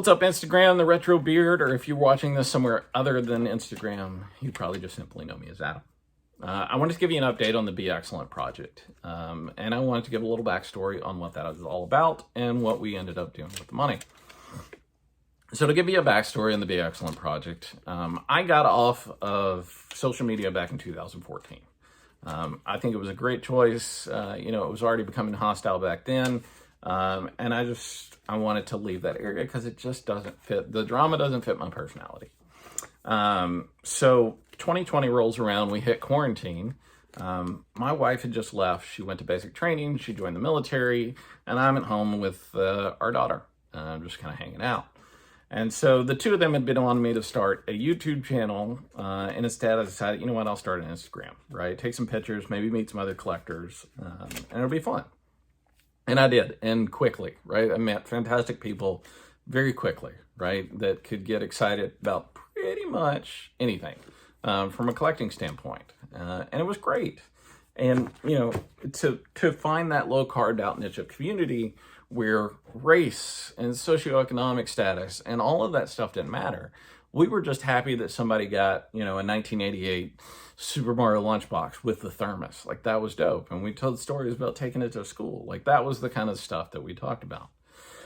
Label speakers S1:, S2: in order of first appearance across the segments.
S1: What's up, Instagram, the Retro Beard, or if you're watching this somewhere other than Instagram, you probably just simply know me as Adam. I wanted to give you an update on the Be Excellent project, and I wanted to give a little backstory on what that is all about and what we ended up doing with the money. So to give you a backstory on the Be Excellent project, I got off of social media back in 2014. I think it was a great choice. It was already becoming hostile back then. And I wanted to leave that area because it just doesn't fit. The drama doesn't fit my personality. So 2020 rolls around, we hit quarantine. My wife had just left. She went to basic training. She joined the military, and I'm at home with our daughter, just kind of hanging out. And so the two of them had been on me to start a YouTube channel, and instead I decided, you know what, I'll start an Instagram, right? Take some pictures, maybe meet some other collectors, and it'll be fun. And I did, and quickly, right? I met fantastic people very quickly, right? That could get excited about pretty much anything from a collecting standpoint. And it was great. And, to find that low card out niche of community where race and socioeconomic status and all of that stuff didn't matter. We were just happy that somebody got, a 1988 Super Mario lunchbox with the thermos. Like, that was dope. And we told stories about taking it to school. Like, that was the kind of stuff that we talked about.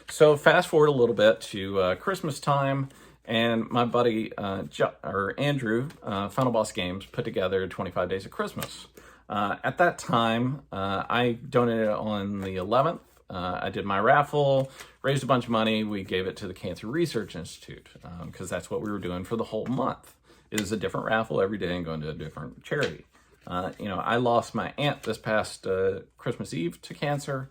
S1: So fast forward a little bit to Christmas time, and my buddy Andrew, Final Boss Games, put together 25 Days of Christmas. At that time, I donated on the 11th. I did my raffle, raised a bunch of money. We gave it to the Cancer Research Institute because that's what we were doing for the whole month. It was a different raffle every day and going to a different charity. I lost my aunt this past Christmas Eve to cancer.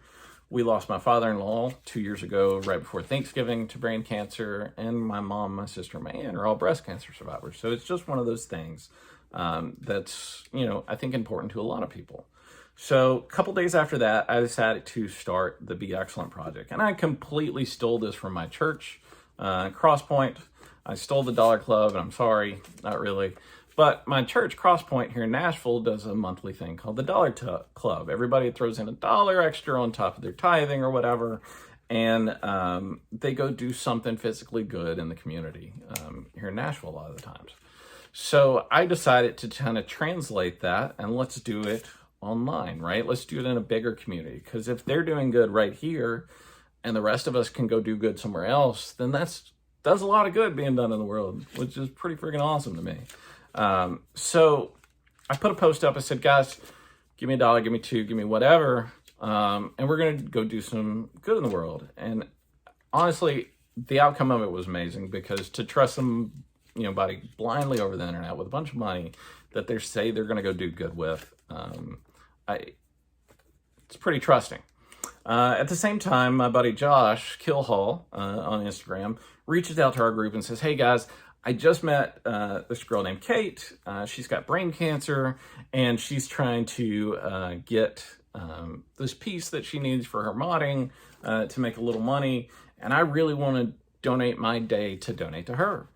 S1: We lost my father-in-law 2 years ago, right before Thanksgiving, to brain cancer. And my mom, my sister, and my aunt are all breast cancer survivors. So it's just one of those things that's, I think important to a lot of people. So a couple days after that, I decided to start the Be Excellent project. And I completely stole this from my church, Crosspoint. I stole the Dollar Club, and I'm sorry, not really. But my church, Crosspoint, here in Nashville, does a monthly thing called the Dollar Club. Everybody throws in $1 extra on top of their tithing or whatever, and they go do something physically good in the community here in Nashville a lot of the times. So I decided to kind of translate that, and let's do it online, right? Let's do it in a bigger community, because if they're doing good right here and the rest of us can go do good somewhere else, then that's a lot of good being done in the world, which is pretty freaking awesome to me. So I put a post up. I said, guys, give me $1, give me $2, give me whatever, and we're going to go do some good in the world. And honestly, the outcome of it was amazing, because to trust somebody blindly over the internet with a bunch of money that they say they're going to go do good with, it's pretty trusting. At the same time, my buddy Josh Killhall on Instagram reaches out to our group and says, hey guys, I just met this girl named Kate. She's got brain cancer, and she's trying to get this piece that she needs for her modding to make a little money, and I really want to donate my day to donate to her.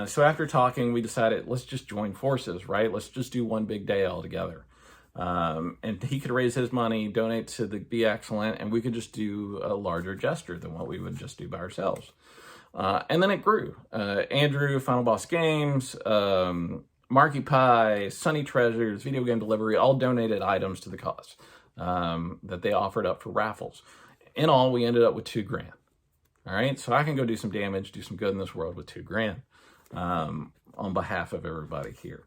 S1: So after talking, we decided, let's just join forces, right? Let's just do one big day all together. And he could raise his money, donate to the Be Excellent, and we could just do a larger gesture than what we would just do by ourselves. And then it grew. Andrew, Final Boss Games, Marky Pie, Sunny Treasures, Video Game Delivery, all donated items to the cause that they offered up for raffles. In all, we ended up with $2,000. All right, so I can go do some damage, do some good in this world with $2,000 on behalf of everybody here.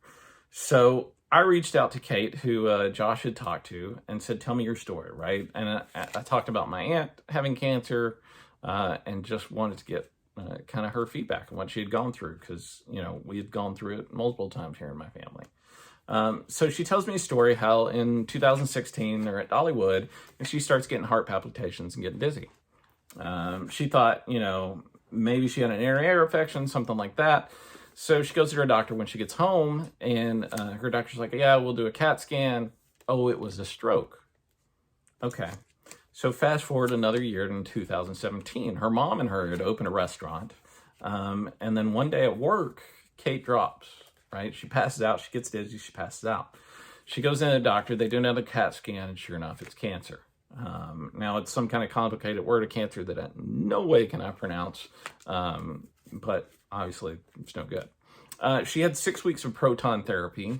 S1: So I reached out to Kate, who Josh had talked to, and said, tell me your story, right? And I talked about my aunt having cancer and just wanted to get kind of her feedback on what she had gone through, because, we had gone through it multiple times here in my family. So she tells me a story how in 2016 they're at Dollywood, and she starts getting heart palpitations and getting dizzy. She thought, maybe she had an air infection, something like that. So she goes to her doctor when she gets home, and her doctor's like, yeah, we'll do a CAT scan. Oh, it was a stroke. Okay. So fast forward another year in 2017, her mom and her had opened a restaurant. And then one day at work, Kate drops, right? She passes out. She gets dizzy. She passes out. She goes in to the doctor. They do another CAT scan, and sure enough, it's cancer. Now, it's some kind of complicated word of cancer that in no way can I pronounce, but obviously it's no good. She had 6 weeks of proton therapy,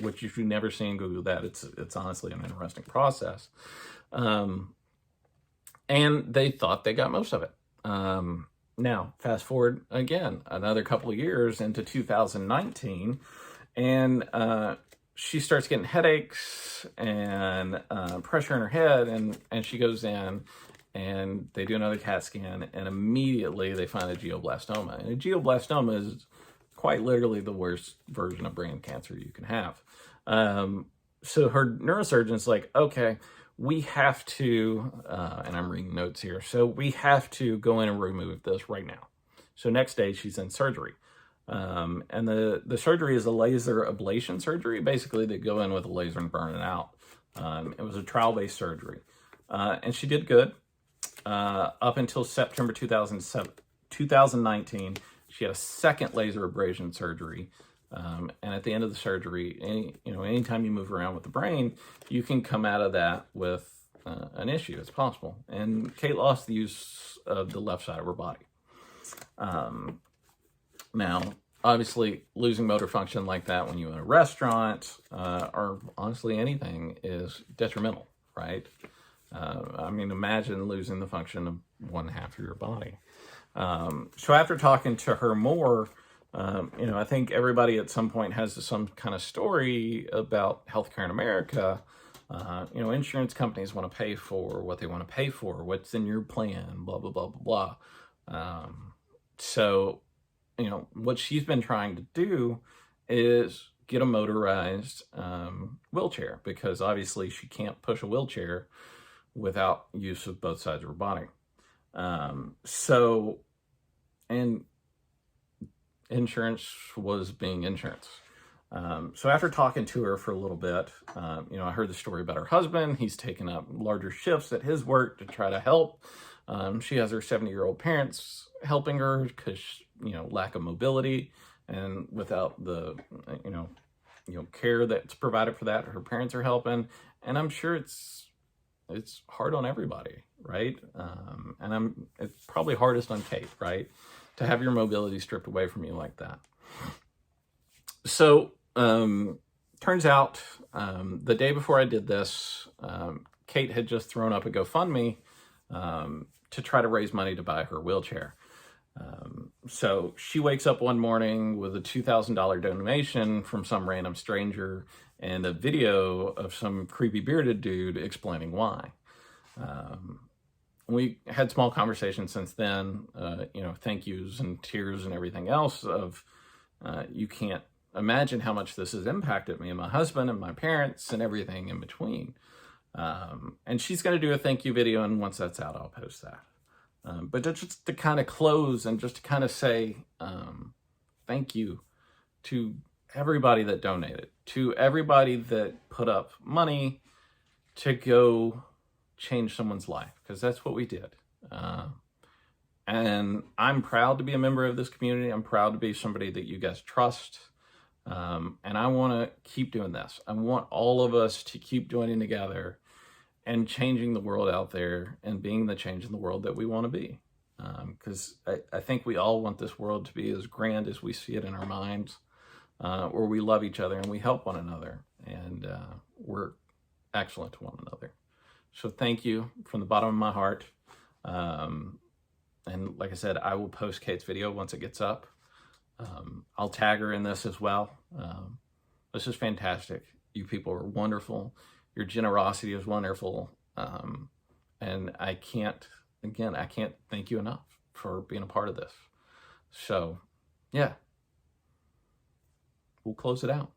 S1: which if you've never seen, Google that. It's honestly an interesting process. And they thought they got most of it. Now, fast forward again, another couple of years into 2019, and she starts getting headaches and pressure in her head, and she goes in, and they do another CAT scan, and immediately they find a glioblastoma. And a glioblastoma is quite literally the worst version of brain cancer you can have. So her neurosurgeon's like, okay, we have to, and I'm reading notes here, so we have to go in and remove this right now. So next day she's in surgery. And the surgery is a laser ablation surgery. Basically, they go in with a laser and burn it out. It was a trial-based surgery. And she did good up until September 2019. She had a second laser ablation surgery. And at the end of the surgery, anytime you move around with the brain, you can come out of that with an issue. It's possible. And Kate lost the use of the left side of her body. Now, obviously, losing motor function like that when you're in a restaurant or honestly anything is detrimental, right? I mean, imagine losing the function of one half of your body. So after talking to her more, I think everybody at some point has some kind of story about healthcare in America. Insurance companies want to pay for what they want to pay for, what's in your plan, blah, blah, blah, blah, blah. So, what she's been trying to do is get a motorized wheelchair, because obviously she can't push a wheelchair without use of both sides of her body. And insurance was being insurance. So after talking to her for a little bit, I heard the story about her husband. He's taken up larger shifts at his work to try to help. She has her 70-year-old parents helping her because, lack of mobility, and without the, care that's provided for that, her parents are helping. And I'm sure it's hard on everybody, right? And it's probably hardest on Kate, right? To have your mobility stripped away from you like that. So, turns out, the day before I did this, Kate had just thrown up a GoFundMe to try to raise money to buy her wheelchair. So she wakes up one morning with a $2,000 donation from some random stranger and a video of some creepy bearded dude explaining why. We had small conversations since then, thank yous and tears and everything else of, you can't imagine how much this has impacted me and my husband and my parents and everything in between. And she's going to do a thank you video, and once that's out, I'll post that. But just to kind of close and just to kind of say thank you to everybody that donated, to everybody that put up money to go change someone's life, because that's what we did. And I'm proud to be a member of this community. I'm proud to be somebody that you guys trust. And I want to keep doing this. I want all of us to keep joining together and changing the world out there and being the change in the world that we want to be. Because I think we all want this world to be as grand as we see it in our minds, where we love each other and we help one another, and we're excellent to one another. So thank you from the bottom of my heart. And like I said, I will post Kate's video once it gets up. I'll tag her in this as well. This is fantastic. You people are wonderful. Your generosity is wonderful. And I can't thank you enough for being a part of this. So, yeah. We'll close it out.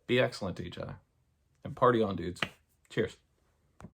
S1: Be excellent to each other. And party on, dudes. Cheers.